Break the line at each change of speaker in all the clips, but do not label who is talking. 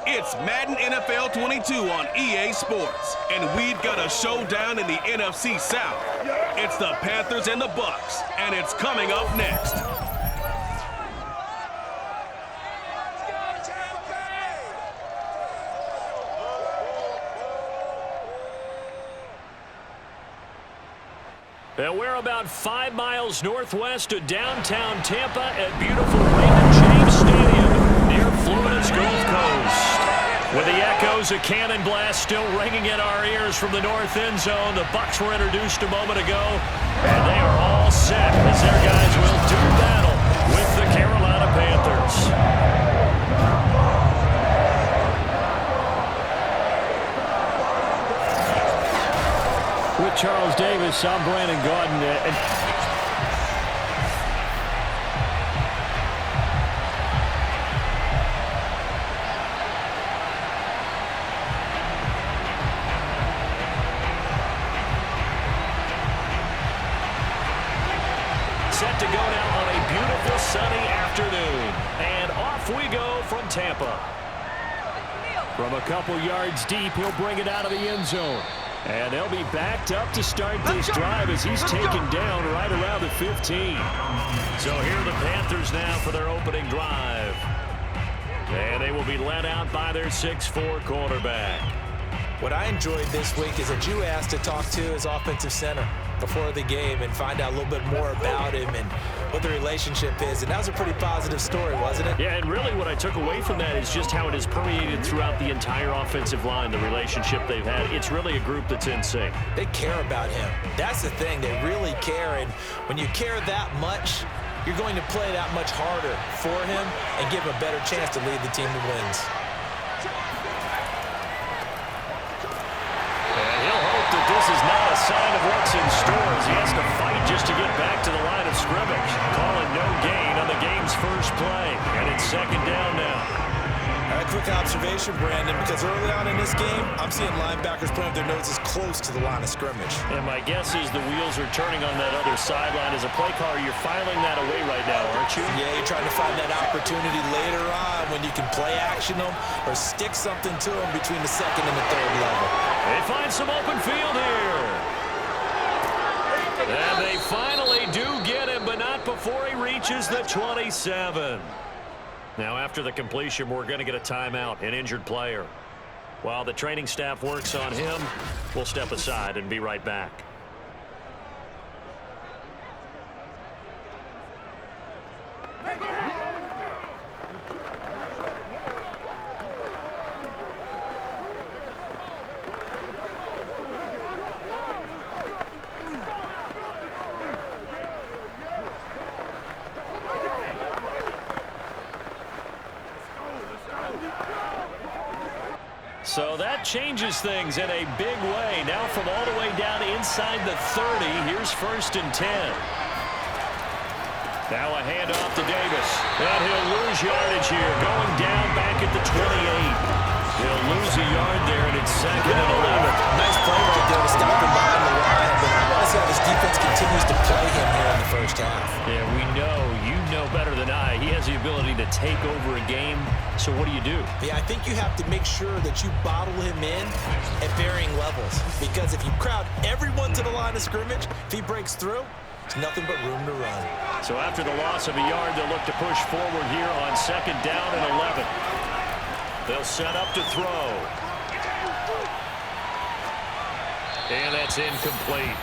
It's Madden NFL 22 on EA Sports, and we've got a showdown in the NFC South. It's the Panthers and the Bucs, and it's coming up next.
And we're about 5 miles northwest of downtown Tampa at beautiful Raymond James Stadium near Florida's Gulf Coast. With the echoes of cannon blast still ringing in our ears from the north end zone, the Bucs were introduced a moment ago, and they are all set as their guys will do battle with the Carolina Panthers. With Charles Davis, I'm Brandon Gaudin. Set to go now on a beautiful sunny afternoon. And off we go from Tampa. From a couple yards deep, he'll bring it out of the end zone. And they'll be backed up to start this drive as he's taken down right around the 15. So here are the Panthers now for their opening drive. And they will be led out by their 6'4" quarterback.
What I enjoyed this week is that you asked to talk to his offensive center before the game and find out a little bit more about him and what the relationship is. And that was a pretty positive story, wasn't it?
Yeah, and really what I took away from that is just how it has permeated throughout the entire offensive line, the relationship they've had. It's really a group that's in sync.
They care about him. That's the thing. They really care. And when you care that much, you're going to play that much harder for him and give him a better chance to lead the team to wins.
This is not a sign of what's in store as he has to fight just to get back to the line of scrimmage. Calling no gain on the game's first play. And it's second down now.
A quick observation, Brandon, because early on in this game, I'm seeing linebackers putting their noses close to the line of scrimmage.
And my guess is the wheels are turning on that other sideline. As a play caller, you're filing that away right now, aren't you?
Yeah, you're trying to find that opportunity later on when you can play action them or stick something to them between the second and the third level.
They find some open field here. And they finally do get him, but not before he reaches the 27. Now, after the completion, we're going to get a timeout, an injured player. While the training staff works on him, we'll step aside and be right back. So that changes things in a big way. Now from all the way down inside the 30, here's 1st and 10. Now a handoff to Davis. And he'll lose yardage here, going down back at the 28. He'll lose a yard there, and it's 2nd and 11.
Nice play right there to stop him behind the line. But I want to see how this defense continues to play him here in the first half.
Yeah, we know. You know better than I. He has the ability to take over a game. So what do you do?
Yeah, I think you have to make sure that you bottle him in at varying levels. Because if you crowd everyone to the line of scrimmage, if he breaks through, there's nothing but room to run.
So after the loss of a yard, they'll look to push forward here on 2nd down and 11. They'll set up to throw. And that's incomplete.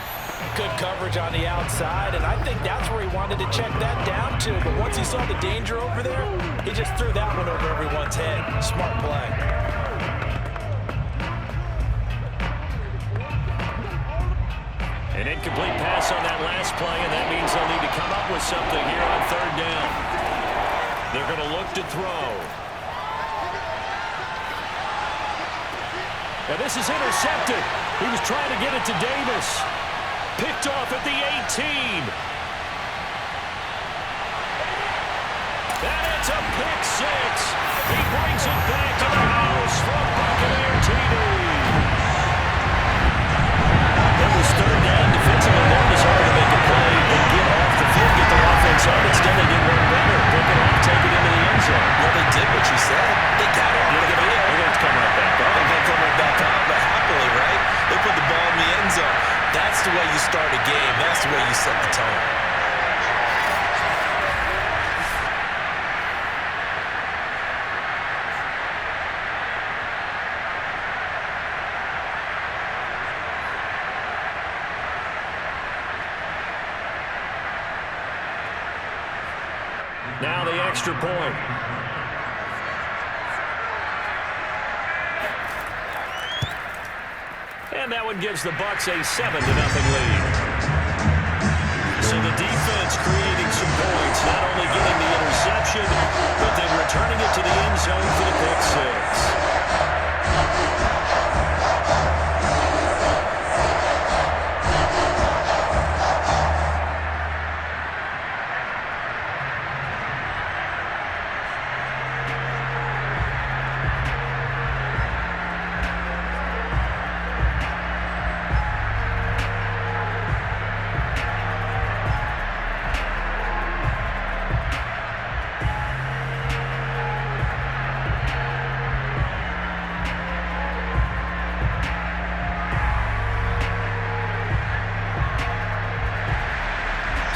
Good coverage on the outside, and I think that's where he wanted to check that down to. But once he saw the danger over there, he just threw that one over everyone's head. Smart play.
An incomplete pass on that last play, and that means they'll need to come up with something here on 3rd down. They're going to look to throw. Now this is intercepted. He was trying to get it to Davis. Picked off at the 18. And it's a pick six. He brings it back to the house from Buccaneer TD. It was 3rd down. Defensive alone is hard to make a play and get off the field, get their offense on. Instead, they did one better. Pick it off, take it into the end zone.
Well, they did what you said. They got it.
Now the extra point. And that one gives the Bucs a 7-0 lead. So the defense creating some points, not only getting the interception, but then returning it to the end zone for the pick six.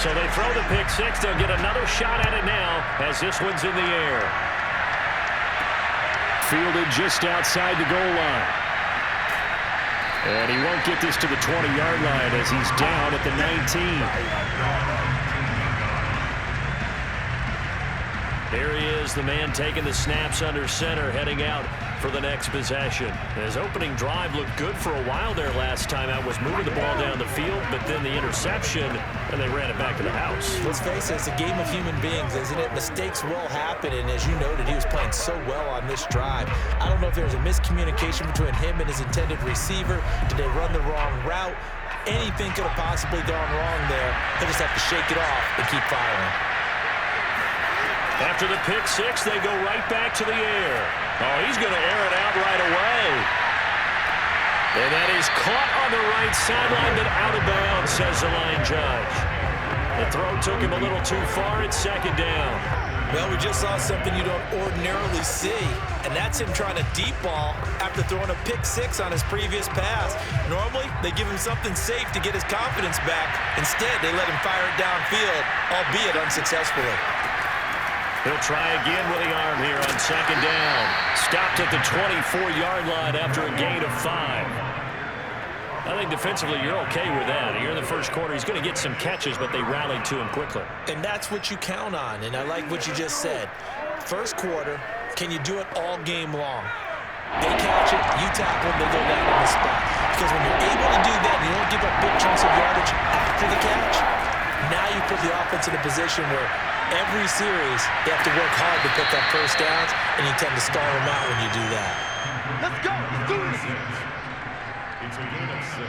So they throw the pick six. They'll get another shot at it now as this one's in the air. Fielded just outside the goal line. And he won't get this to the 20-yard line as he's down at the 19. There he is, the man taking the snaps under center, heading out for the next possession. His opening drive looked good for a while there last time out, was moving the ball down the field, but then the interception, and they ran it back to the house.
Let's face it, it's a game of human beings, isn't it? Mistakes will happen, and as you noted, he was playing so well on this drive. I don't know if there was a miscommunication between him and his intended receiver. Did they run the wrong route? Anything could have possibly gone wrong there. They just have to shake it off and keep firing.
After the pick six, they go right back to the air. Oh, he's going to air it out right away. And that is caught on the right sideline, but out of bounds, says the line judge. The throw took him a little too far. It's second down.
Well, we just saw something you don't ordinarily see, and that's him trying to deep ball after throwing a pick six on his previous pass. Normally, they give him something safe to get his confidence back. Instead, they let him fire it downfield, albeit unsuccessfully.
He'll try again with the arm here on second down. Stopped at the 24-yard line after a gain of 5. I think defensively you're okay with that. Here in the first quarter, he's going to get some catches, but they rallied to him quickly.
And that's what you count on, and I like what you just said. First quarter, can you do it all game long? They catch it, you tackle them, they go down on the spot. Because when you're able to do that, and you don't give up big chunks of yardage after the catch, now you put the offense in a position where every series, they have to work hard to pick up first downs, and you tend to stall them out when you do that.
Let's go. Let's do this.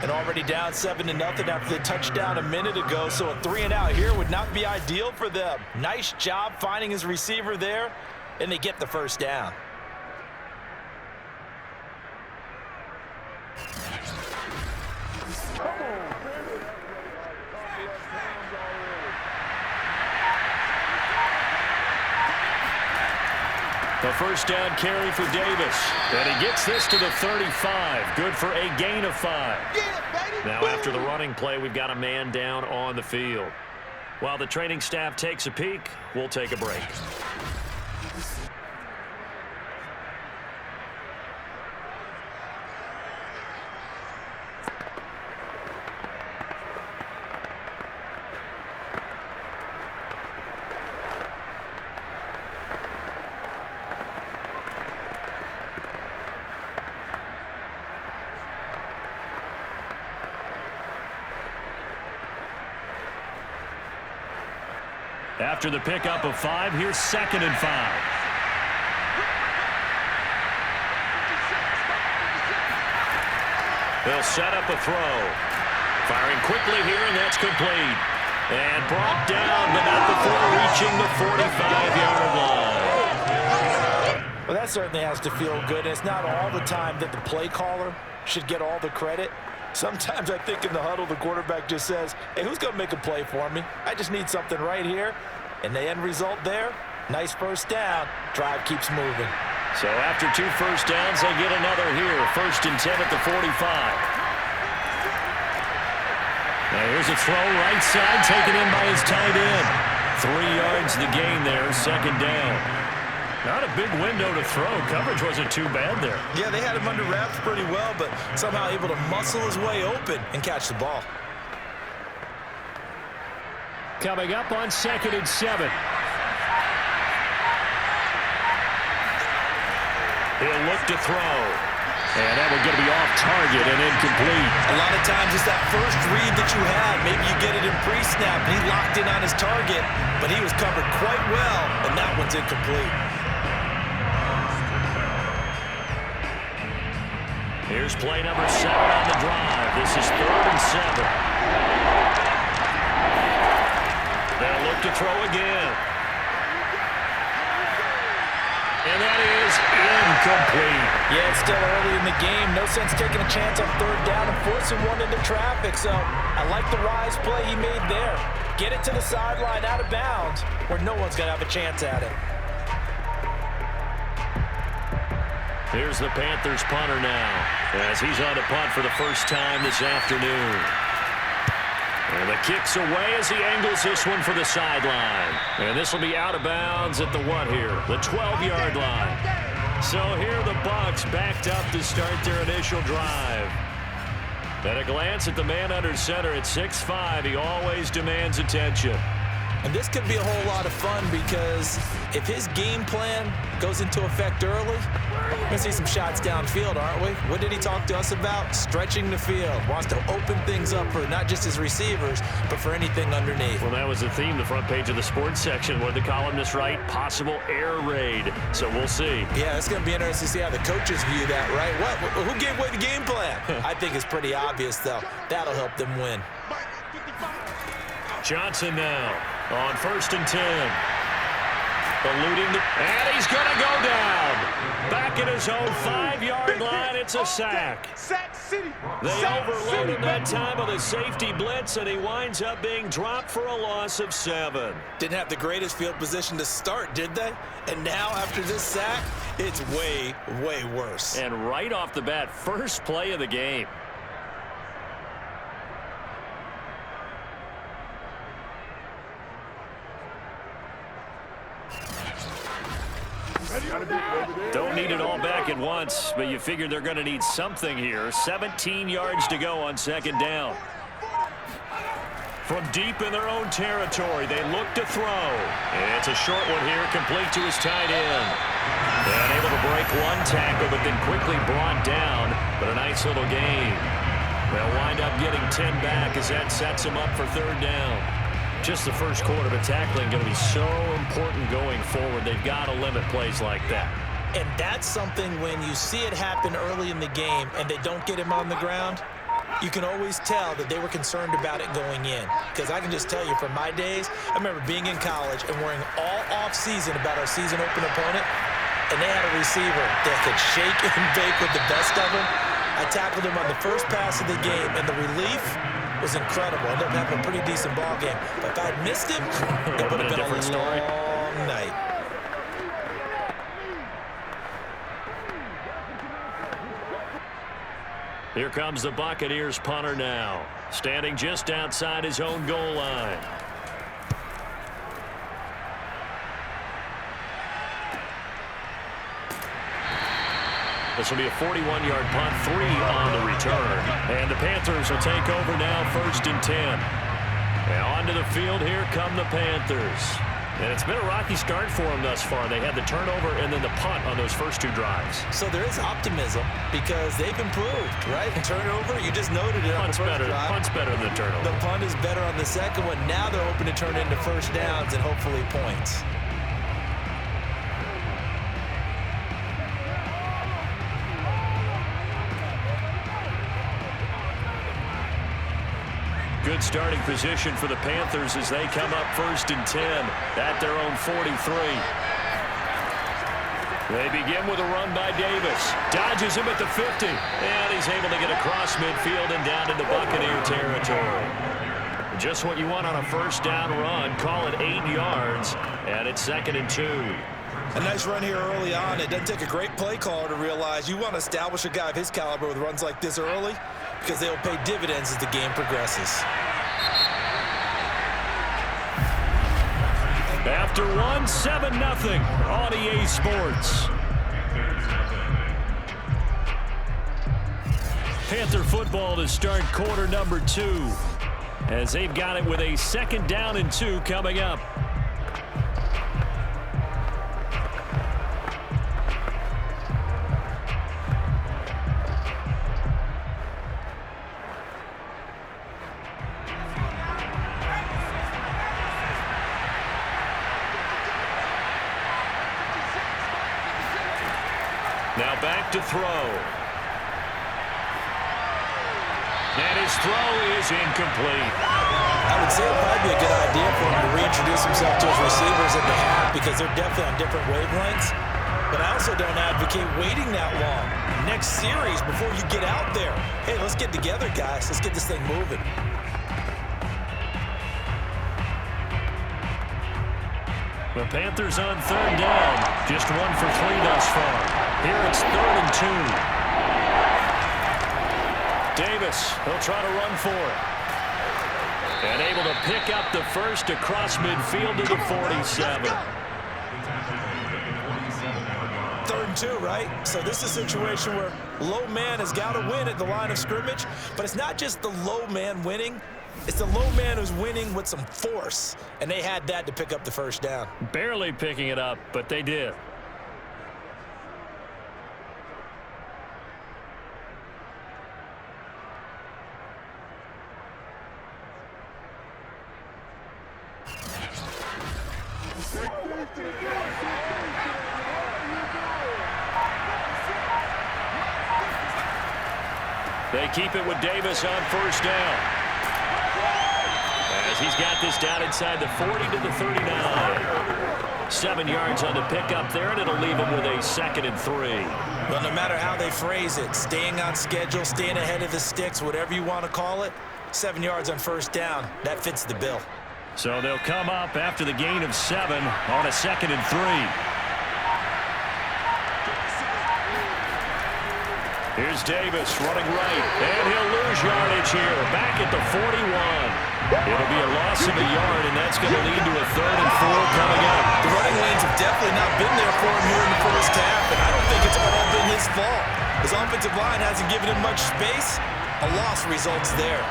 And already down 7-0 after the touchdown a minute ago, so a 3-and-out here would not be ideal for them. Nice job finding his receiver there, and they get the first down.
The first down carry for Davis. And he gets this to the 35. Good for a gain of 5. Now after the running play, we've got a man down on the field. While the training staff takes a peek, we'll take a break. After the pickup of 5, here's 2nd and 5. They'll set up a throw. Firing quickly here, and that's complete. And brought down, but not before reaching the 45-yard line.
Well, that certainly has to feel good. It's not all the time that the play caller should get all the credit. Sometimes I think in the huddle, the quarterback just says, hey, who's going to make a play for me? I just need something right here. And the end result there, nice first down. Drive keeps moving.
So after 2 first downs, they get another here. 1st and 10 at the 45. Now here's a throw right side, taken in by his tight end. 3 yards the gain there, 2nd down. Not a big window to throw. Coverage wasn't too bad there.
Yeah, they had him under wraps pretty well, but somehow able to muscle his way open and catch the ball.
Coming up on 2nd and 7. He'll look to throw. And that one's going to be off target and incomplete.
A lot of times it's that first read that you have. Maybe you get it in pre-snap, and he locked in on his target, but he was covered quite well, and that one's incomplete.
Here's play number 7 on the drive. This is 3rd and 7. They'll look to throw again. And that is incomplete.
Yeah, it's still early in the game. No sense taking a chance on 3rd down and forcing one into traffic. So I like the wise play he made there. Get it to the sideline out of bounds where no one's going to have a chance at it.
Here's the Panthers punter now as he's on to punt for the first time this afternoon. And the kick's away as he angles this one for the sideline. And this will be out of bounds at the what here? The 12-yard line. So here the Bucs backed up to start their initial drive. At a glance at the man under center at 6'5", he always demands attention.
And this could be a whole lot of fun because if his game plan goes into effect early, we're going to see some shots downfield, aren't we? What did he talk to us about? Stretching the field. Wants to open things up for not just his receivers, but for anything underneath.
Well, that was the theme, the front page of the sports section. What did the columnist write? Possible air raid. So we'll see.
Yeah, it's going to be interesting to see how the coaches view that, right? What? Who gave away the game plan? I think it's pretty obvious, though. That'll help them win.
Johnson now on 1st and 10. And he's going to go down. Back at his own 5-yard line, it's a sack.
Sack City.
They overload him that time with a safety blitz, and he winds up being dropped for a loss of 7.
Didn't have the greatest field position to start, did they? And now, after this sack, it's way, way worse.
And right off the bat, first play of the game. Don't need it all back at once, but you figure they're going to need something here. 17 yards to go on 2nd down. From deep in their own territory, they look to throw. And it's a short one here, complete to his tight end. And able to break one tackle, but then quickly brought down. But a nice little gain. They'll wind up getting 10 back as that sets them up for 3rd down. Just the first quarter, but tackling going to be so important going forward. They've got to limit plays like that.
And that's something when you see it happen early in the game and they don't get him on the ground, you can always tell that they were concerned about it going in. Because I can just tell you from my days, I remember being in college and worrying all off-season about our season open opponent, and they had a receiver that could shake and bake with the best of them. I tackled him on the first pass of the game, and the relief was incredible. Ended up having a pretty decent ball game. But if I had missed him, it would have been a
different story.
Long night.
Here comes the Buccaneers punter now, standing just outside his own goal line. This will be a 41-yard punt, 3 on the return. And the Panthers will take over now, 1st and 10. And onto the field, here come the Panthers. And it's been a rocky start for them thus far. They had the turnover and then the punt on those first 2 drives.
So there is optimism because they've improved, right? Turnover, you just noted it on the first drive.
Punt's better than the turnover.
The punt is better on the second one. Now they're hoping to turn it into first downs and hopefully points.
Good starting position for the Panthers as they come up 1st and 10 at their own 43. They begin with a run by Davis. Dodges him at the 50. And he's able to get across midfield and down into Buccaneer territory. Just what you want on a first down run. Call it 8 yards. And it's 2nd and 2.
A nice run here early on. It doesn't take a great play caller to realize you want to establish a guy of his caliber with runs like this early because they'll pay dividends as the game progresses.
After 1, 7-0 on EA Sports. Panther football to start quarter number 2 as they've got it with a 2nd down and 2 coming up. Now back to throw. And his throw is incomplete.
I would say it would probably be a good idea for him to reintroduce himself to his receivers at the half because they're definitely on different wavelengths. But I also don't advocate waiting that long. Next series, before you get out there, hey, let's get together, guys. Let's get this thing moving.
The Panthers on third down. Just 1 for 3 thus far. Here it's 3rd and 2. Davis, he'll try to run for it. And able to pick up the first across midfield to the 47.
3rd and 2, right? So this is a situation where low man has got to win at the line of scrimmage. But it's not just the low man winning. It's the low man who's winning with some force. And they had that to pick up the first down.
Barely picking it up, but they did. They keep it with Davis on first down. As he's got this down inside the 40 to the 39. 7 yards on the pickup there, and it'll leave him with a 2nd and 3.
Well, no matter how they phrase it, staying on schedule, staying ahead of the sticks, whatever you want to call it, 7 yards on first down, that fits the bill.
So they'll come up after the gain of 7 on a 2nd and 3. Here's Davis running right, and he'll lose yardage here, back at the 41. It'll be a loss of a yard, and that's going to lead to a 3rd and 4 coming up.
The running lanes have definitely not been there for him here in the first half, and I don't think it's all been his fault. His offensive line hasn't given him much space. A loss results there.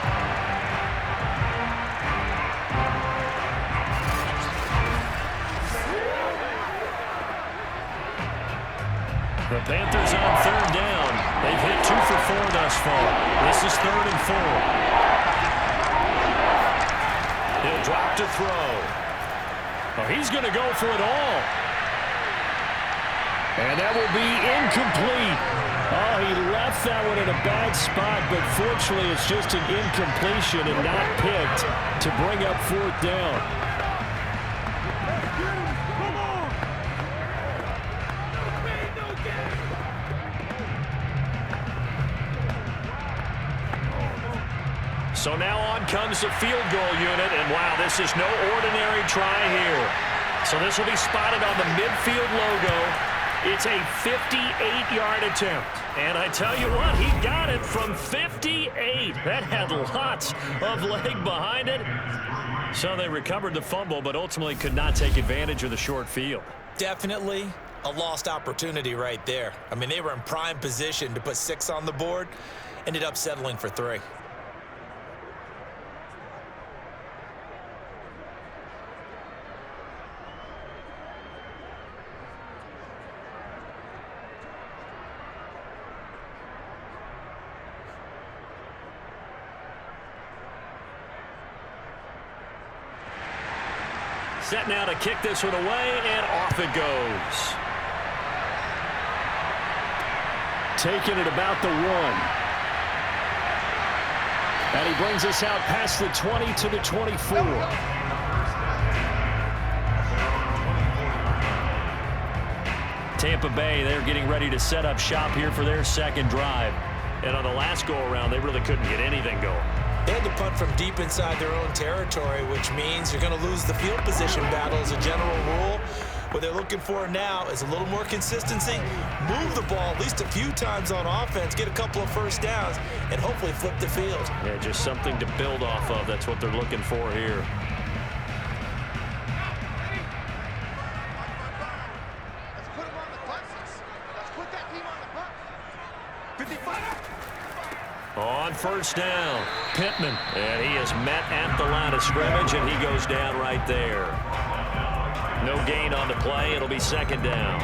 The Panthers on third down. They've hit 2 for 4 thus far. This is 3rd and 4. He'll drop to throw. Oh, he's going to go for it all. And that will be incomplete. Oh, he left that one in a bad spot, but fortunately it's just an incompletion and not picked to bring up 4th down. So now on comes the field goal unit, and wow, this is no ordinary try here. So this will be spotted on the midfield logo. It's a 58-yard attempt. And I tell you what, he got it from 58. That had lots of leg behind it. So they recovered the fumble, but ultimately could not take advantage of the short field.
Definitely a lost opportunity right there. I mean, they were in prime position to put 6 on the board, ended up settling for 3.
Set now to kick this one away, and off it goes. Taking it about the 1. And he brings us out past the 20 to the 24. Tampa Bay, they're getting ready to set up shop here for their 2nd drive. And on the last go-around, they really couldn't get anything going.
They had to punt from deep inside their own territory, which means you're going to lose the field position battle as a general rule. What they're looking for now is a little more consistency, move the ball at least a few times on offense, get a couple of first downs, and hopefully flip the field.
Yeah, just something to build off of. That's what they're looking for here.
Let's put him on the buses. Let's put that team on the bus. 55.
On first down, Pittman, and he is met at the line of scrimmage, and he goes down right there. No gain on the play. It'll be 2nd down.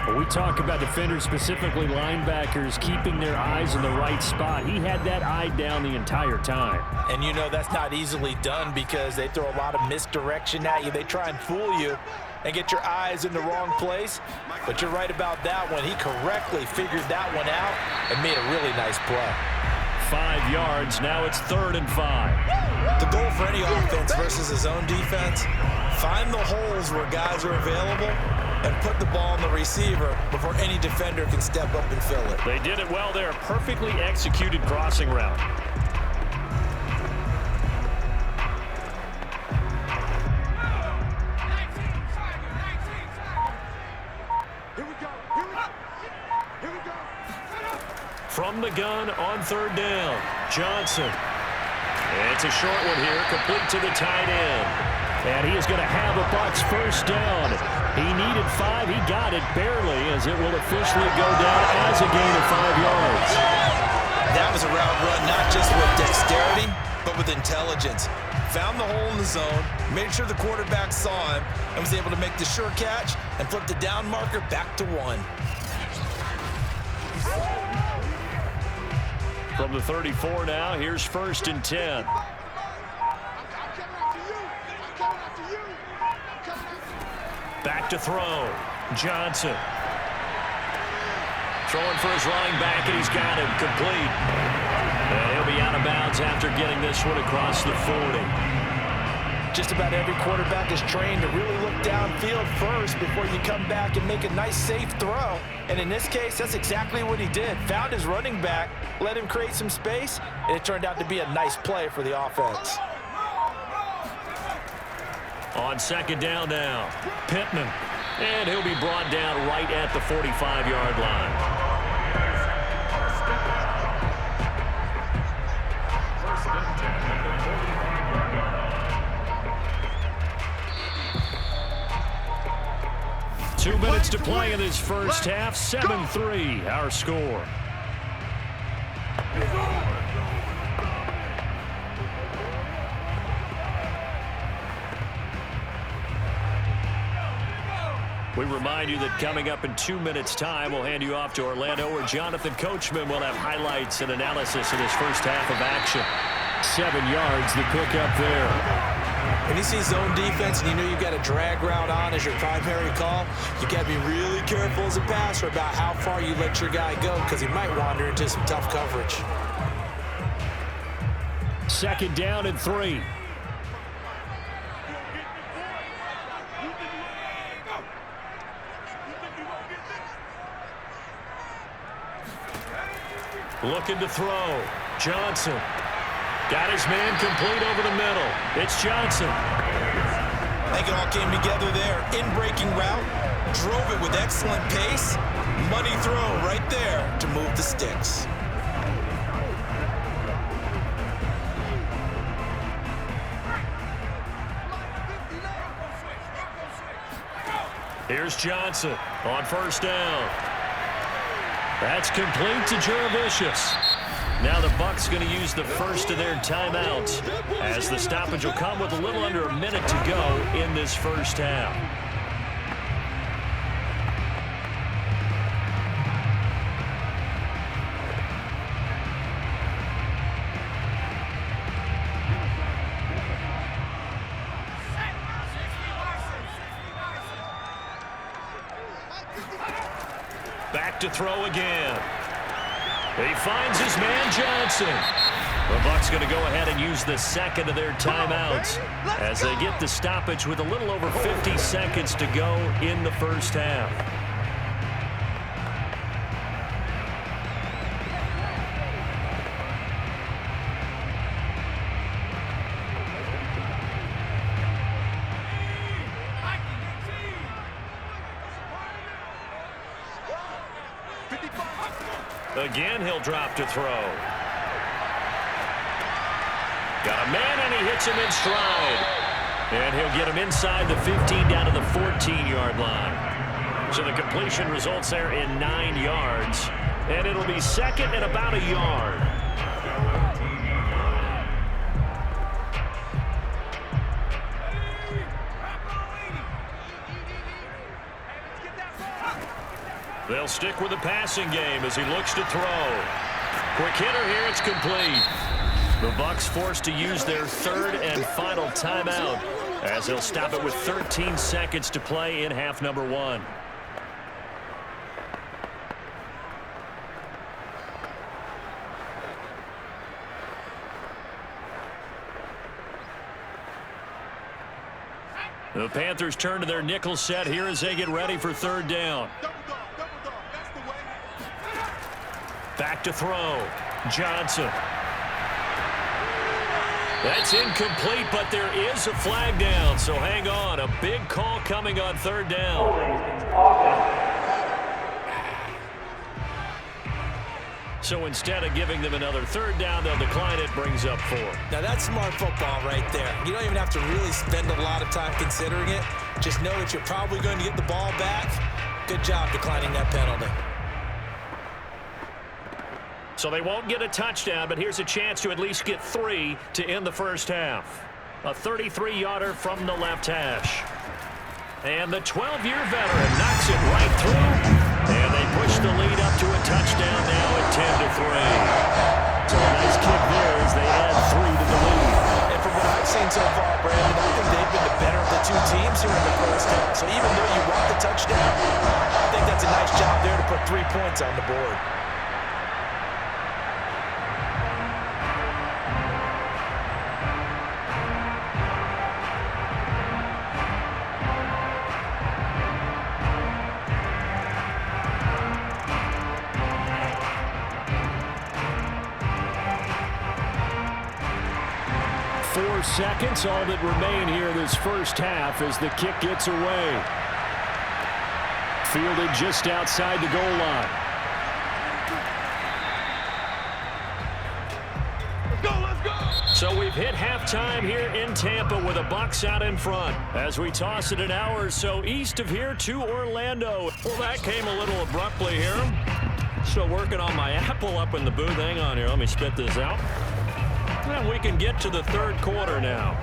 Well, we talk about defenders, specifically linebackers, keeping their eyes in the right spot. He had that eye down the entire time.
And you know that's not easily done because they throw a lot of misdirection at you. They try and fool you. and get your eyes in the wrong place. But you're right about that one. He correctly figured that one out and made a really nice play.
5 yards. Now it's 3rd and 5.
The goal for any offense versus his own defense, find the holes where guys are available and put the ball on the receiver before any defender can step up and fill it.
They did it well there. Perfectly executed crossing route. From the gun on 3rd down, Johnson. It's a short one here, complete to the tight end. And he is going to have a Bucs first down. He needed 5. He got it barely, as it will officially go down as a gain of 5 yards.
That was a route run not just with dexterity, but with intelligence. Found the hole in the zone, made sure the quarterback saw him, and was able to make the sure catch and flip the down marker back to 1.
From the 34 now, here's 1st and 10. Back to throw. Johnson. Throwing for his running back, and he's got him complete. And he'll be out of bounds after getting this one across the 40.
Just about every quarterback is trained to really look downfield first before you come back and make a nice, safe throw. And in this case, that's exactly what he did. Found his running back, let him create some space, and it turned out to be a nice play for the offense.
On 2nd down now, Pittman. And he'll be brought down right at the 45-yard line. 2 minutes to play in this first half. 7-3, our score. We remind you that coming up in 2 minutes' time, we'll hand you off to Orlando, where Jonathan Coachman will have highlights and analysis of this first half of action. 7 yards, the pickup there.
When you see zone defense and you know you've got a drag route on as your primary call, you got to be really careful as a passer about how far you let your guy go, because he might wander into some tough coverage.
2nd down and 3. Looking to throw. Johnson. Got his man complete over the middle. It's Johnson.
I think it all came together there. In-breaking route. Drove it with excellent pace. Money throw right there to move the sticks.
Here's Johnson on 1st down. That's complete to Jervicius. Now the Bucs going to use the first of their timeouts, as the stoppage will come with a little under a minute to go in this first half. Back to throw again. He finds his man Johnson. The Bucs going to go ahead and use the second of their timeouts as they get the stoppage with a little over 50 seconds to go in the first half. Again, he'll drop to throw. Got a man, and he hits him in stride. And he'll get him inside the 15 down to the 14-yard line. So the completion results there in 9 yards. And it'll be 2nd and about a yard. They'll stick with the passing game as he looks to throw. Quick hitter here, it's complete. The Bucs forced to use their 3rd and final timeout as he'll stop it with 13 seconds to play in half number 1. The Panthers turn to their nickel set here as they get ready for third down.
That's the way.
Back to throw. Johnson. That's incomplete, but there is a flag down, so hang on. A big call coming on third down. So instead of giving them another third down, they'll decline it, brings up 4.
Now that's smart football right there. You don't even have to really spend a lot of time considering it. Just know that you're probably going to get the ball back. Good job declining that penalty.
So they won't get a touchdown, but here's a chance to at least get 3 to end the first half. A 33-yarder from the left hash. And the 12-year veteran knocks it right through. And they push the lead up to a touchdown now at 10-3. So a nice kick there as they add 3 to the lead.
And from what I've seen so far, Brandon, I think they've been the better of the two teams here in the first half. So even though you want the touchdown, I think that's a nice job there to put 3 points on the board.
Seconds, all that remain here this first half as the kick gets away. Fielded just outside the goal line.
Let's go!
So we've hit halftime here in Tampa with the Bucs out in front as we toss it an hour or so east of here to Orlando. Well, that came a little abruptly here. Still working on my apple up in the booth. Hang on here. Let me spit this out. And we can get to the third quarter now.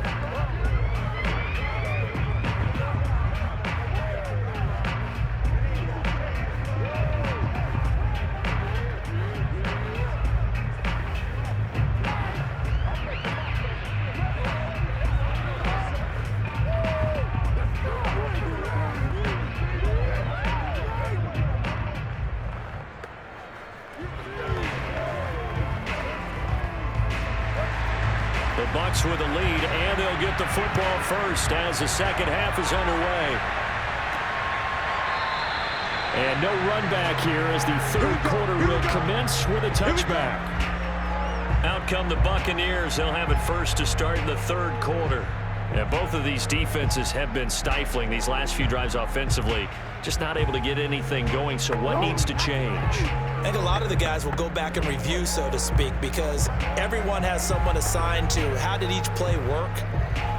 Bucs with a lead, and they'll get the football first as the second half is underway. And no run back here as the third quarter will commence with a touchback. Out come the Buccaneers. They'll have it first to start in the third quarter. Yeah, both of these defenses have been stifling these last few drives offensively. Just not able to get anything going, so what needs to change?
I think a lot of the guys will go back and review, so to speak, because everyone has someone assigned to how did each play work.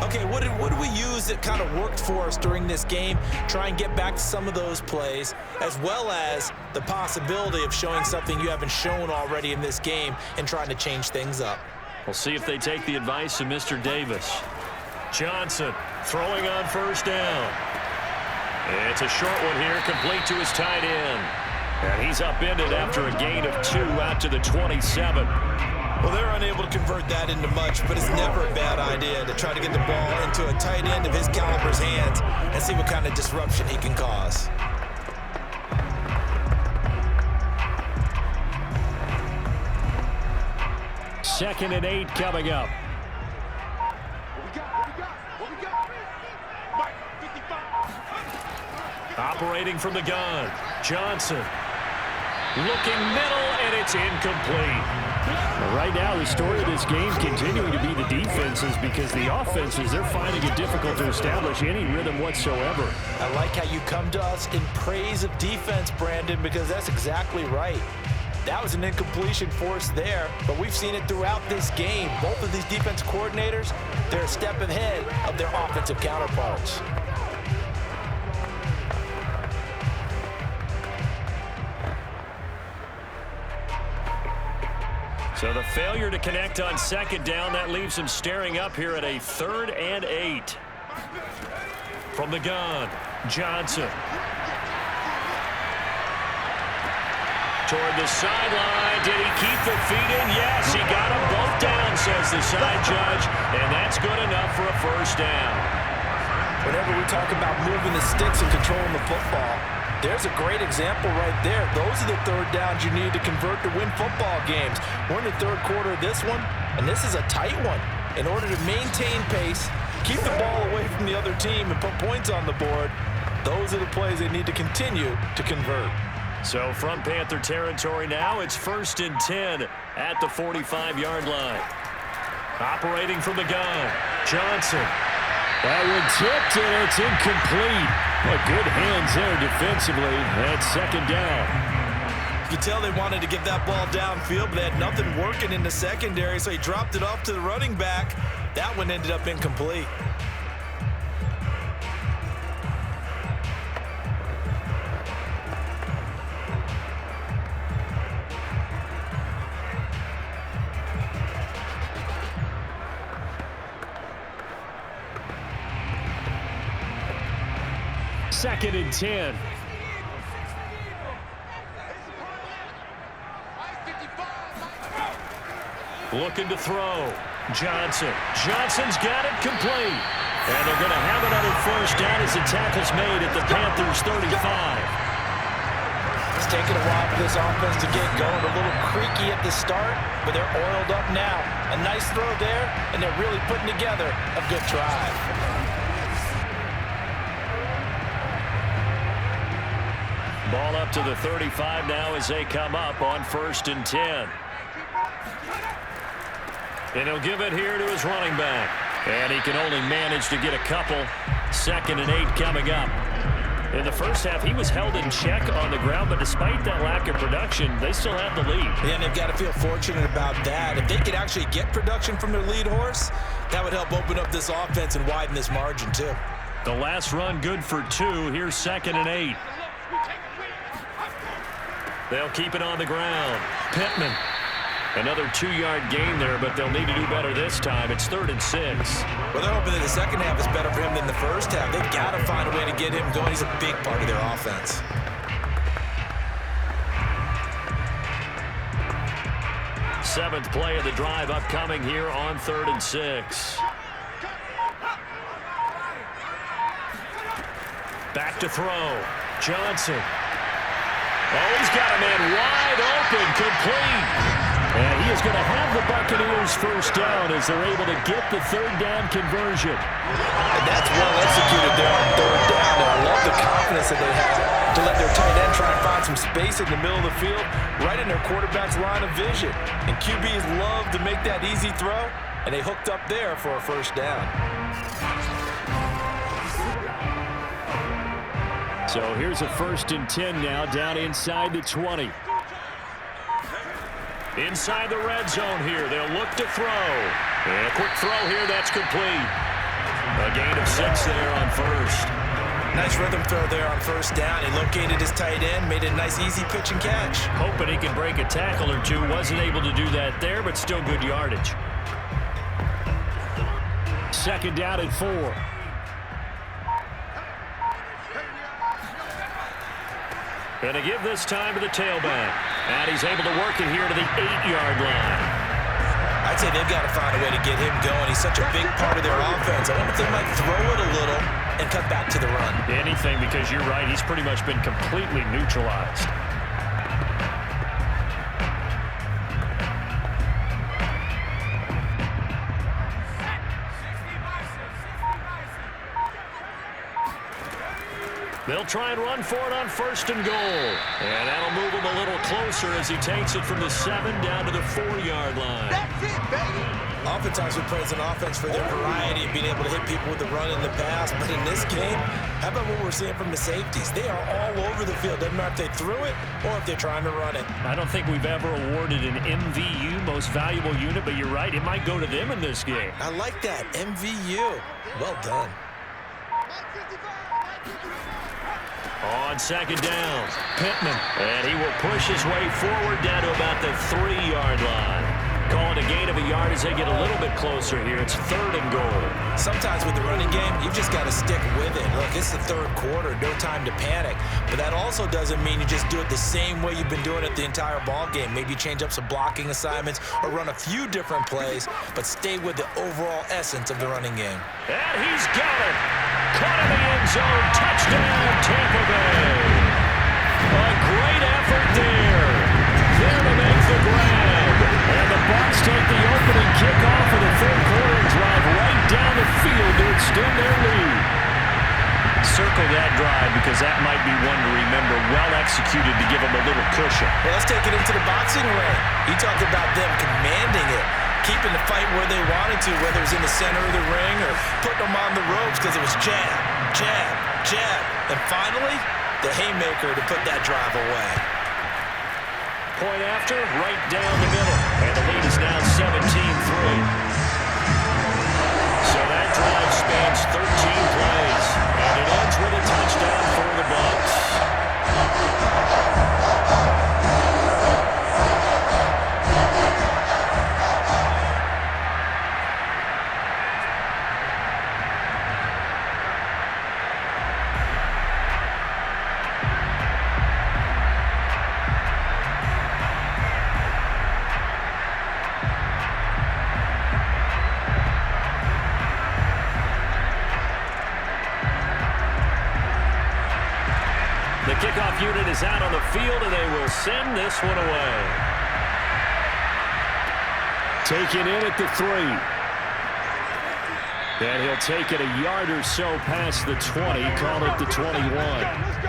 Okay, what did we use that kind of worked for us during this game? Try and get back to some of those plays, as well as the possibility of showing something you haven't shown already in this game and trying to change things up.
We'll see if they take the advice of Mr. Davis. Johnson throwing on first down. It's a short one here, complete to his tight end. And he's upended after a gain of 2 out to the 27.
Well, they're unable to convert that into much, but it's never a bad idea to try to get the ball into a tight end of his caliber's hands and see what kind of disruption he can cause.
Second and 8 coming up.
What we got? Mike, 55.
Operating from the gun. Johnson. Looking middle, and it's incomplete.
Right now, the story of this game continuing to be the defenses, because the offenses, they're finding it difficult to establish any rhythm whatsoever.
I like how you come to us in praise of defense, Brandon, because that's exactly right. That was an incompletion force there, but we've seen it throughout this game. Both of these defense coordinators, they're a step ahead of their offensive counterparts.
So the failure to connect on second down, that leaves him staring up here at a 3rd and 8. From the gun, Johnson. Toward the sideline. Did he keep the feet in? Yes, he got them both down, says the side judge, and that's good enough for a first down.
whenever we talk about moving the sticks and controlling the football, there's a great example right there. Those are the third downs you need to convert to win football games. We're in the third quarter of this one, and this is a tight one. In order to maintain pace, keep the ball away from the other team, and put points on the board, those are the plays they need to continue to convert.
So from Panther territory now, it's 1st and 10 at the 45-yard line. Operating from the gun, Johnson.
That one tipped, and it's incomplete. But good hands there defensively. That's 2nd down.
You could tell they wanted to get that ball downfield, but they had nothing working in the secondary, so he dropped it off to the running back. That one ended up incomplete.
Second and 10.
Looking to throw. Johnson. Johnson's got it complete. And they're going to have another 1st down as the tackle's made at the Panthers' 35.
It's taken a while for this offense to get going. A little creaky at the start, but they're oiled up now. A nice throw there, and they're really putting together a good drive.
Ball up to the 35 now as they come up on 1st and 10. And he'll give it here to his running back. And he can only manage to get a couple. 2nd and 8 coming up. In the first half, he was held in check on the ground, but despite that lack of production, they still have the lead.
Yeah, and they've got to feel fortunate about that. If they could actually get production from their lead horse, that would help open up this offense and widen this margin too.
The last run good for 2. Here's 2nd and 8. They'll keep it on the ground. Pittman. Another 2-yard gain there, but they'll need to do better this time. It's 3rd and 6.
Well, they're hoping that the second half is better for him than the first half. They've got to find a way to get him going. He's a big part of their offense.
Seventh play of the drive upcoming here on 3rd and 6. Back to throw. Johnson. Oh, he's got a man wide open, complete.
And he is going to have the Buccaneers 1st down as they're able to get the 3rd down conversion.
And that's well executed there on 3rd down. And I love the confidence that they have to let their tight end try and find some space in the middle of the field, right in their quarterback's line of vision. And QBs love to make that easy throw, and they hooked up there for a 1st down.
So here's a 1st and 10 now, down inside the 20.
Inside the red zone here, they'll look to throw. And a quick throw here, that's complete. A gain of 6 there on 1st.
Nice rhythm throw there on 1st down. He located his tight end, made a nice easy pitch and catch.
Hoping he can break a tackle or two. Wasn't able to do that there, but still good yardage.
2nd down and 4.
And to give this time to the tailback. And he's able to work it here to the 8-yard line.
I'd say they've got to find a way to get him going. He's such a big part of their offense. I wonder if they might throw it a little and cut back to the run.
Anything, because you're right. He's pretty much been completely neutralized. They'll try and run for it on 1st and goal. And that'll move him a little closer as he takes it from the 7 down to the 4-yard line.
That's it, baby.
Oftentimes we praise an offense for their variety of being able to hit people with the run in the pass. But in this game, how about what we're seeing from the safeties? They are all over the field. Doesn't matter if they threw it or if they're trying to run it.
I don't think we've ever awarded an MVU, most valuable unit, but you're right. It might go to them in this game.
I like that. MVU. Well done.
On 2nd down, Pittman. And he will push his way forward down to about the 3-yard line. Calling a gain of a yard as they get a little bit closer here. It's 3rd and goal.
Sometimes with the running game, you've just got to stick with it. Look, it's the 3rd quarter. No time to panic. But that also doesn't mean you just do it the same way you've been doing it the entire ball game. Maybe change up some blocking assignments or run a few different plays, but stay with the overall essence of the running game.
And he's got it. caught in the end zone. Touchdown, Tampa Bay. A great effort there. There to make the grab. And the Bucs take the opening kickoff of the third quarter and drive right down the field to extend their lead. Circle that drive because that might be one to remember. Well executed to give them a little cushion.
Well, let's take it into the boxing ring. You talked about them commanding it, keeping the fight where they wanted to, whether it was in the center of the ring or putting them on the ropes because it was jab, jab, jab. And finally, the haymaker to put that drive away.
Point after, right down the middle. And the lead is now 17-3. So that drive spans 13 plays. And it ends with a touchdown for the Bucs. The kickoff unit is out on the field, and they will send this one away.
Taken in at the 3. And he'll take it a yard or so past the 20, call it the 21.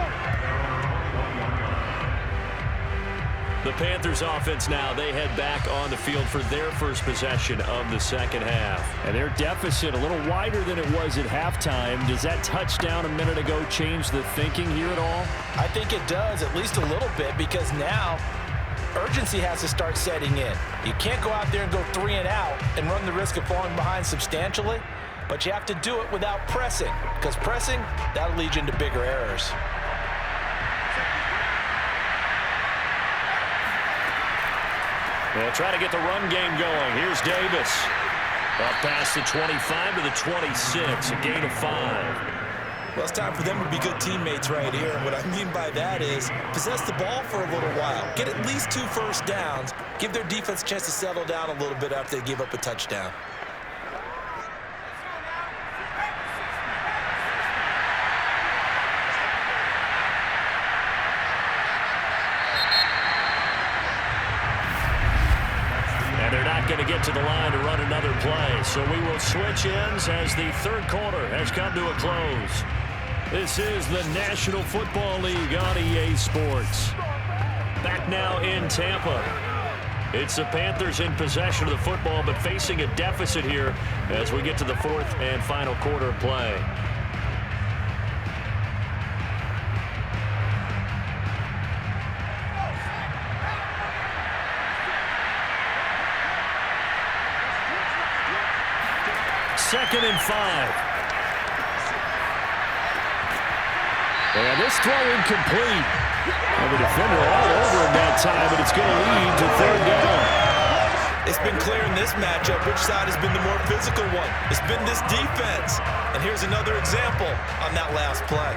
The Panthers offense now, they head back on the field for their first possession of the second half.
And their deficit a little wider than it was at halftime. Does that touchdown a minute ago change the thinking here at all?
I think it does, at least a little bit, because now urgency has to start setting in. You can't go out there and go 3 and out and run the risk of falling behind substantially, but you have to do it without pressing, because pressing, that'll lead you into bigger errors.
They'll try to get the run game going. Here's Davis. Up past the 25 to the 26, a gain of 5.
Well, it's time for them to be good teammates right here. And what I mean by that is possess the ball for a little while. Get at least 2 first downs. Give their defense a chance to settle down a little bit after they give up a touchdown.
Going to get to the line to run another play. So we will switch ends as the third quarter has come to a close. This is the National Football League on EA Sports. Back now in Tampa. It's the Panthers in possession of the football, but facing a deficit here as we get to the fourth and final quarter of play. Second and 5.
And this throw incomplete. And the defender all over him that time, but it's going to lead to third down.
It's been clear in this matchup which side has been the more physical one. It's been this defense. And here's another example on that last play.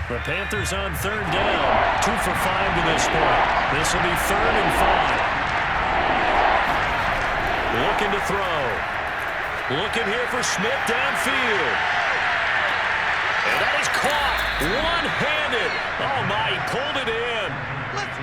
The Panthers on third down. 2 for 5 to this point. This will be 3rd and 5. Looking to throw. Looking here for Smith downfield. And that is caught. One-handed. Oh, my, he pulled it in.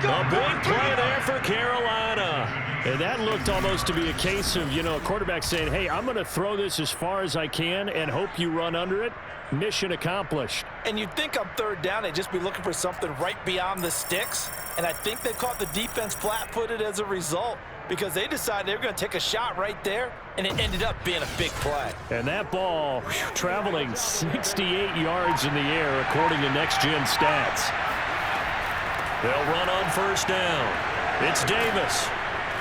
A big play there for Carolina.
And that looked almost to be a case of, a quarterback saying, hey, I'm going to throw this as far as I can and hope you run under it. Mission accomplished.
And you'd think on third down they'd just be looking for something right beyond the sticks. And I think they caught the defense flat-footed as a result because they decided they were going to take a shot right there, and it ended up being a big play.
And that ball traveling 68 yards in the air according to next-gen stats.
They'll run on first down. It's Davis.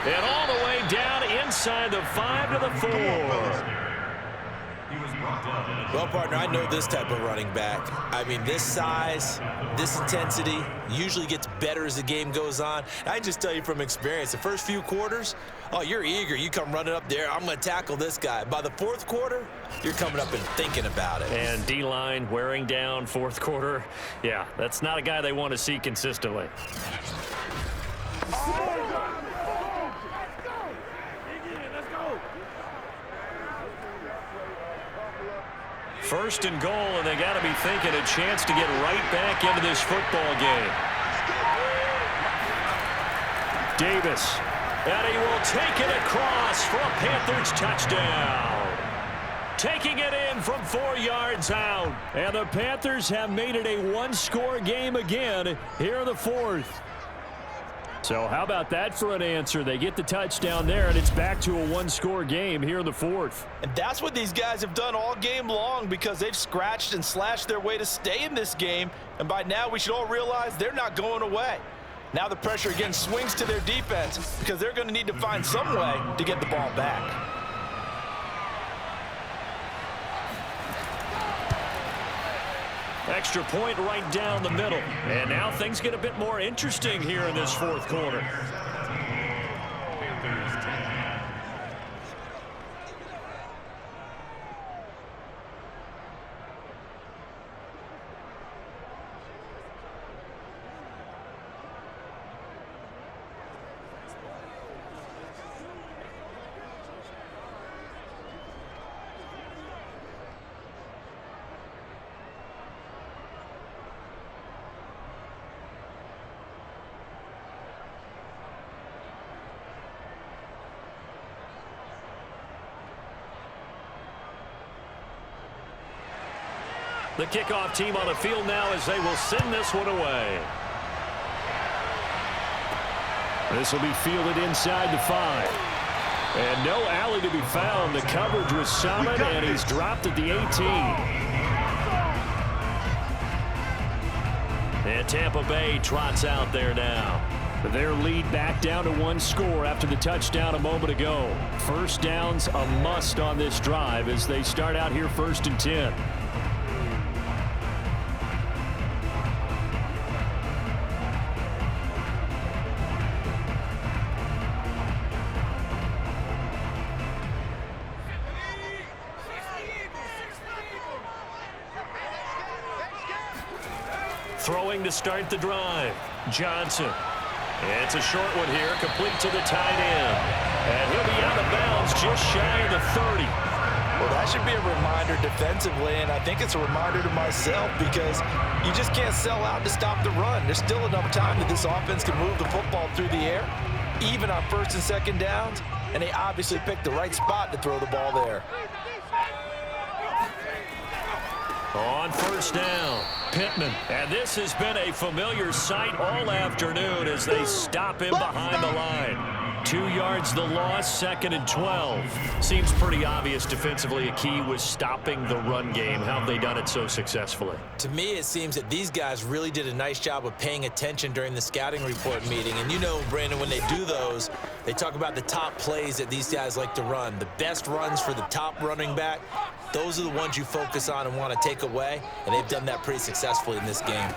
And all the way down inside the 5 to the 4.
Well, partner, I know this type of running back. I mean, this size, this intensity usually gets better as the game goes on. I can just tell you from experience, the first few quarters, oh, you're eager. You come running up there, I'm going to tackle this guy. By the fourth quarter, you're coming up and thinking about it.
And D-line wearing down fourth quarter. Yeah, that's not a guy they want to see consistently. First and goal, and they got to be thinking a chance to get right back into this football game. Davis. And he will take it across for a Panthers touchdown. Taking it in from 4 yards out. And the Panthers have made it a one-score game again here in the fourth. So how about that for an answer? They get the touchdown there, and it's back to a one-score game here in the fourth.
And that's what these guys have done all game long, because they've scratched and slashed their way to stay in this game. And by now we should all realize they're not going away. Now the pressure again swings to their defense, because they're going to need to find some way to get the ball back.
Extra point right down the middle. And now things get a bit more interesting here in this fourth quarter. The kickoff team on the field now as they will send this one away. This will be fielded inside the 5. And no alley to be found. The coverage was solid, and he's dropped at the 18. And Tampa Bay trots out there now. Their lead back down to 1 score after the touchdown a moment ago. First down's a must on this drive as they start out here 1st and 10. Throwing to start the drive. Johnson. It's a short one here, complete to the tight end. And he'll be out of bounds just shy of the 30.
Well, that should be a reminder defensively, and I think it's a reminder to myself, because you just can't sell out to stop the run. There's still enough time that this offense can move the football through the air, even on 1st and 2nd downs, and they obviously picked the right spot to throw the ball there.
On 1st down, Pittman. And this has been a familiar sight all afternoon as they stop him behind the line. 2 yards the loss, 2nd and 12. Seems pretty obvious defensively a key was stopping the run game. How have they done it so successfully?
To me, it seems that these guys really did a nice job of paying attention during the scouting report meeting. And you know, Brandon, when they do those, they talk about the top plays that these guys like to run. The best runs for the top running back. Those are the ones you focus on and want to take away, and they've done that pretty successfully in this game.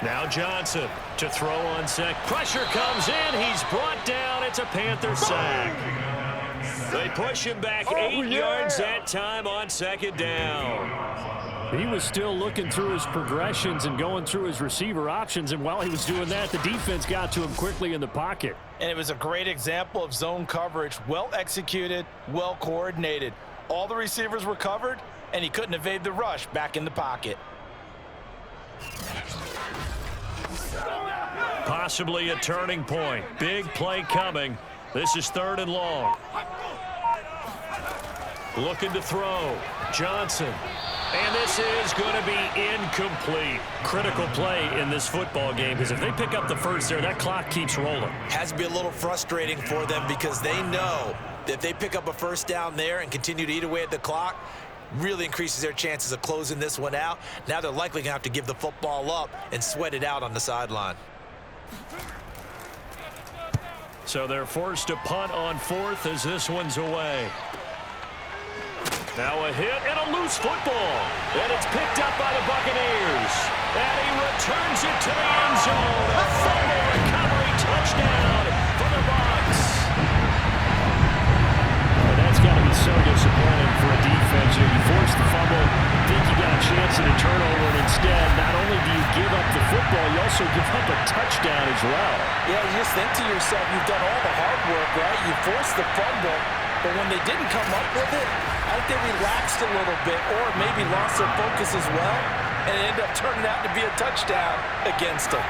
Now Johnson to throw on sack. Pressure comes in. He's brought down. It's a Panther sack. They push him back 8 yards that time on 2nd down.
He was still looking through his progressions and going through his receiver options, and while he was doing that, the defense got to him quickly in the pocket.
And it was a great example of zone coverage. Well executed, well coordinated. All the receivers were covered, and he couldn't evade the rush back in the pocket.
Possibly a turning point. Big play coming. This is 3rd and long. Looking to throw. Johnson. And this is going to be incomplete. Critical play in this football game, because if they pick up the first there, that clock keeps rolling.
Has to be a little frustrating for them, because they know that if they pick up a 1st down there and continue to eat away at the clock, really increases their chances of closing this one out. Now they're likely going to have to give the football up and sweat it out on the sideline.
So they're forced to punt on 4th as this one's away. Now a hit and a loose football. And it's picked up by the Buccaneers. And he returns it to the end zone. A fumble recovery touchdown for the Bucs.
And that's got to be so disappointing for a defense. You force the fumble, think you got a chance at a turnover, and instead, not only do you give up the football, you also give up a touchdown as well.
Yeah, you just think to yourself, you've done all the hard work, right? You forced the fumble, but when they didn't come up with it, I like they relaxed a little bit or maybe lost their focus as well, and it ended up turning out to be a touchdown against them.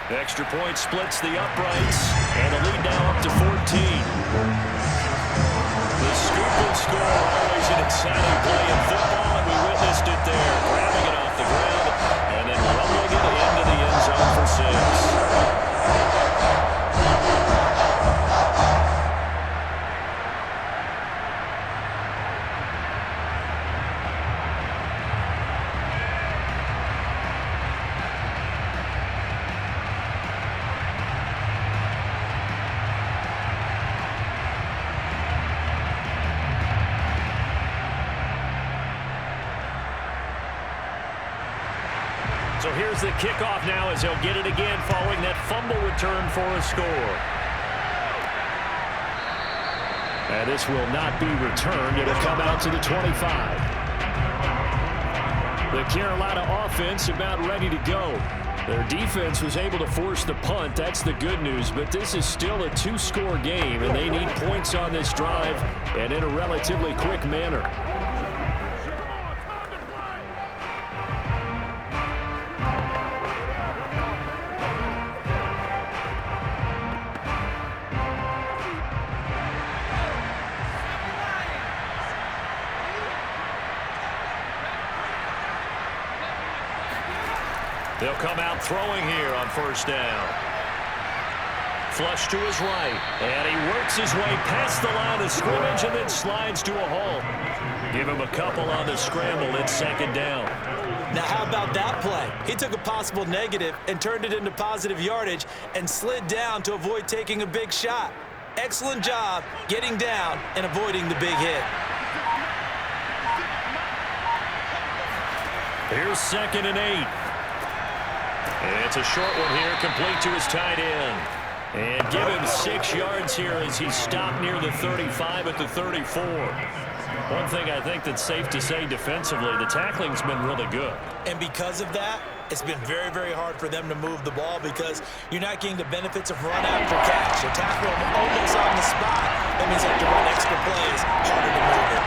The extra point splits the uprights, and the lead now up to 14. The scoop and score, always an exciting play in football, and we witnessed it there, grabbing it off the ground and then rumbling it into the end zone for 6. So here's the kickoff now as he'll get it again following that fumble return for a score. And this will not be returned. It'll come out to the 25. The Carolina offense about ready to go. Their defense was able to force the punt. That's the good news. But this is still a 2-score game, and they need points on this drive and in a relatively quick manner. They'll come out throwing here on first down. Flush to his right, and he works his way past the line of scrimmage and then slides to a halt. Give him a couple on the scramble. It's second down.
Now, how about that play? He took a possible negative and turned it into positive yardage and slid down to avoid taking a big shot. Excellent job getting down and avoiding the big hit.
Here's 2nd and 8. It's a short one here, complete to his tight end. And give him 6 yards here as he's stopped near the 35 at the 34. One thing I think that's safe to say defensively, the tackling's been really good.
And because of that, it's been very, very hard for them to move the ball because you're not getting the benefits of run after catch. You tackle them almost on the spot. That means you have to run extra plays, harder to move it.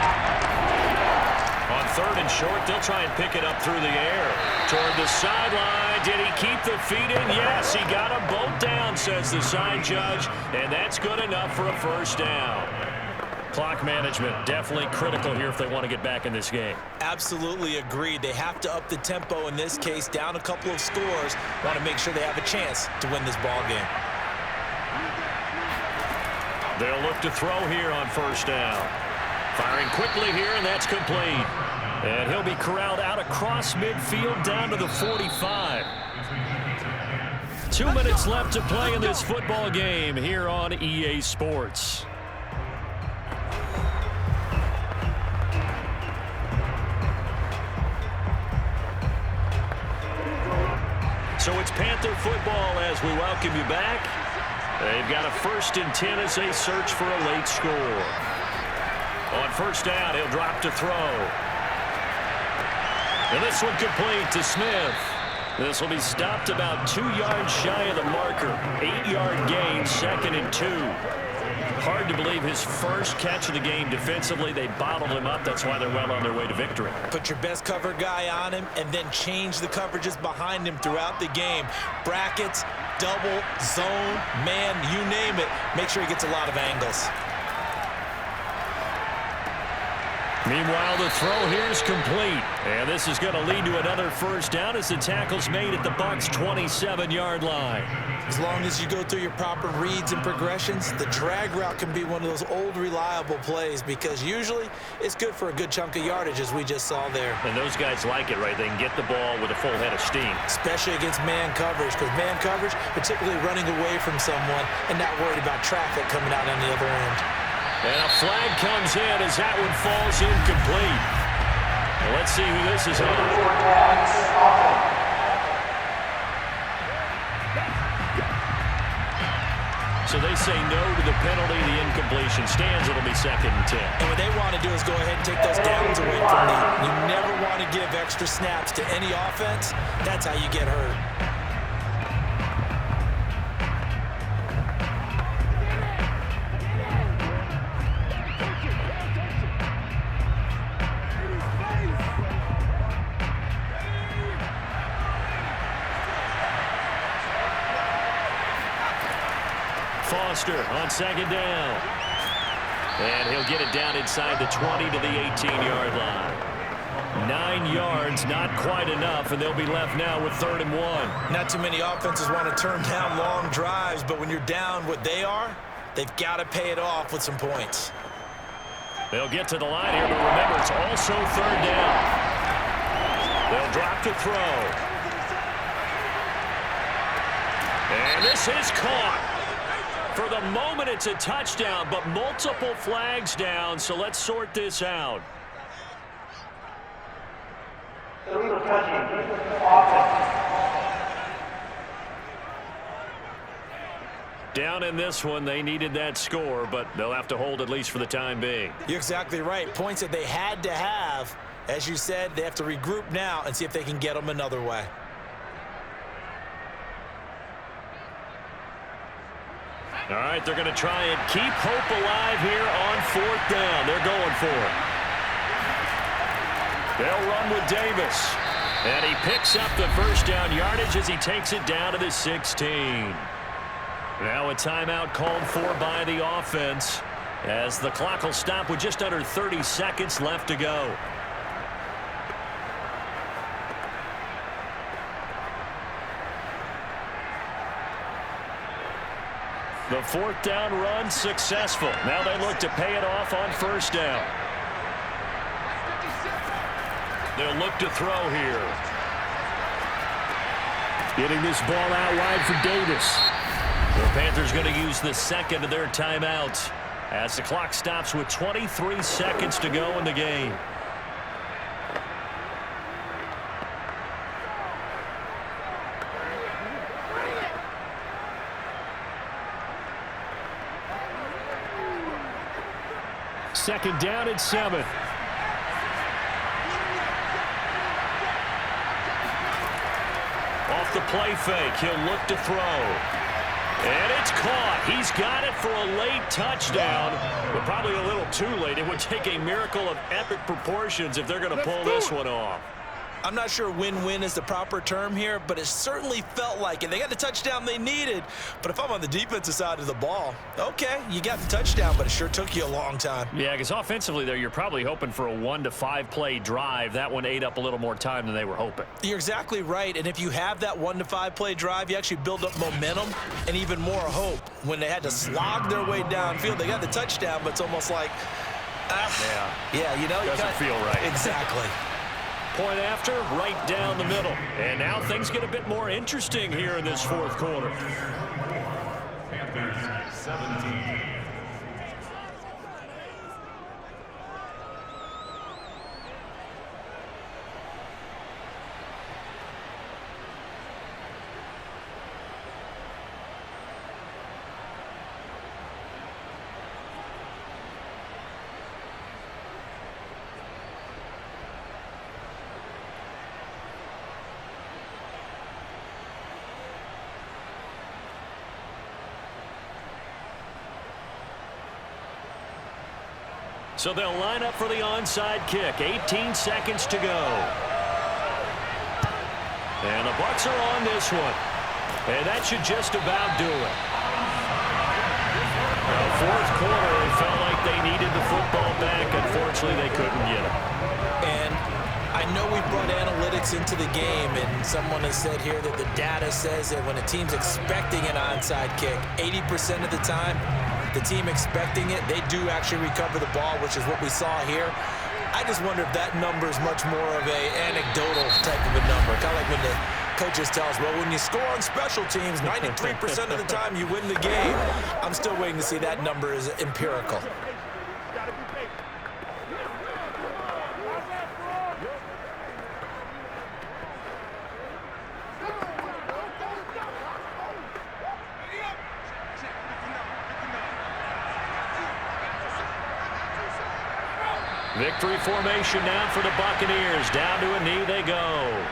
On 3rd and short, they'll try and pick it up through the air. Toward the sideline. Did he keep the feet in? Yes, he got them both down, says the side judge. And that's good enough for a first down. Clock management definitely critical here if they want to get back in this game.
Absolutely agreed. They have to up the tempo in this case, down a couple of scores. Want to make sure they have a chance to win this ball game.
They'll look to throw here on first down. Firing quickly here, and that's complete. And he'll be corralled out across midfield down to the 45. 2 minutes left to play in this football game here on EA Sports. So it's Panther football as we welcome you back. They've got a 1st and 10 as they search for a late score. On first down, he'll drop to throw. And this one complete to Smith. This will be stopped about 2 yards shy of the marker. 8-yard gain, 2nd and 2. Hard to believe his first catch of the game defensively. They bottled him up. That's why they're well on their way to victory.
Put your best cover guy on him and then change the coverages behind him throughout the game. Brackets, double, zone, man, you name it. Make sure he gets a lot of angles.
Meanwhile, the throw here is complete. And this is going to lead to another first down as the tackle's made at the Bucs' 27-yard line.
As long as you go through your proper reads and progressions, the drag route can be one of those old reliable plays because usually it's good for a good chunk of yardage as we just saw there.
And those guys like it, right? They can get the ball with a full head of steam.
Especially against man coverage because man coverage, particularly running away from someone and not worried about traffic coming out on the other end.
And a flag comes in as that one falls incomplete. Well, let's see who this is on. So they say no to the penalty. The incompletion stands. It'll be 2nd and 10.
And what they want to do is go ahead and take those downs away from them. You never want to give extra snaps to any offense. That's how you get hurt.
Foster on second down. And he'll get it down inside the 20 to the 18-yard line. 9 yards, not quite enough, and they'll be left now with 3rd and 1.
Not too many offenses want to turn down long drives, but when you're down what they are, they've got to pay it off with some points.
They'll get to the line here, but remember, it's also 3rd down. They'll drop to throw. And this is caught. For the moment, it's a touchdown, but multiple flags down, so let's sort this out. Down in this one, they needed that score, but they'll have to hold at least for the time being.
You're exactly right. Points that they had to have. As you said, they have to regroup now and see if they can get them another way.
All right, they're going to try and keep hope alive here on 4th down. They're going for it. They'll run with Davis. And he picks up the 1st down yardage as he takes it down to the 16. Now a timeout called for by the offense as the clock will stop with just under 30 seconds left to go. The 4th down run successful. Now they look to pay it off on 1st down. They'll look to throw here.
Getting this ball out wide for Davis.
The Panthers going to use the 2nd of their timeouts as the clock stops with 23 seconds to go in the game.
Second down and 7.
Off the play fake, he'll look to throw. And it's caught. He's got it for a late touchdown, but probably a little too late. It would take a miracle of epic proportions if they're going to pull this one off.
I'm not sure win-win is the proper term here, but it certainly felt like it. They got the touchdown they needed, but if I'm on the defensive side of the ball, okay, you got the touchdown, but it sure took you a long time.
Yeah, because offensively, there, you're probably hoping for a 1 to 5 play drive. That one ate up a little more time than they were hoping.
You're exactly right, and if you have that 1 to 5 play drive, you actually build up momentum and even more hope. When they had to slog their way downfield, they got the touchdown, but it's almost like, yeah, you know,
doesn't feel right.
Exactly.
Point after, right down the middle. And now things get a bit more interesting here in this 4th quarter.
Panthers 17.
So they'll line up for the onside kick. 18 seconds to go. And the Bucs are on this one. And that should just about do it. Well, 4th quarter, it felt like they needed the football back. Unfortunately, they couldn't get it.
And I know we brought analytics into the game, and someone has said here that the data says that when a team's expecting an onside kick, 80% of the time, the team expecting it, they do actually recover the ball, which is what we saw here. I just wonder if that number is much more of a anecdotal type of a number. Kind of like when the coaches tell us, well, when you score on special teams, 93% of the time you win the game. I'm still waiting to see that number is empirical.
Victory formation now for the Buccaneers. Down to a knee they go.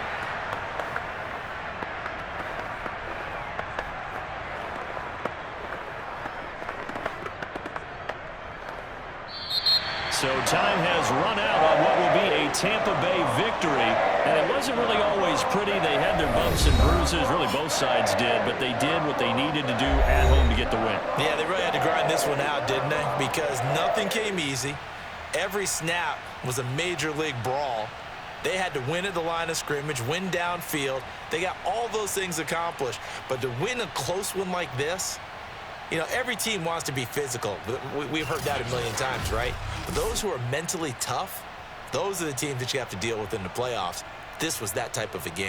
So time has run out on what will be a Tampa Bay victory, and it wasn't really always pretty. They had their bumps and bruises, really both sides did, but they did what they needed to do at home to get the win.
Yeah, they really had to grind this one out, didn't they? Because nothing came easy. Every snap was a major league brawl. They had to win at the line of scrimmage, win downfield. They got all those things accomplished. But to win a close one like this, you know, every team wants to be physical. We've heard that a million times, right? But those who are mentally tough, those are the teams that you have to deal with in the playoffs. This was that type of a game.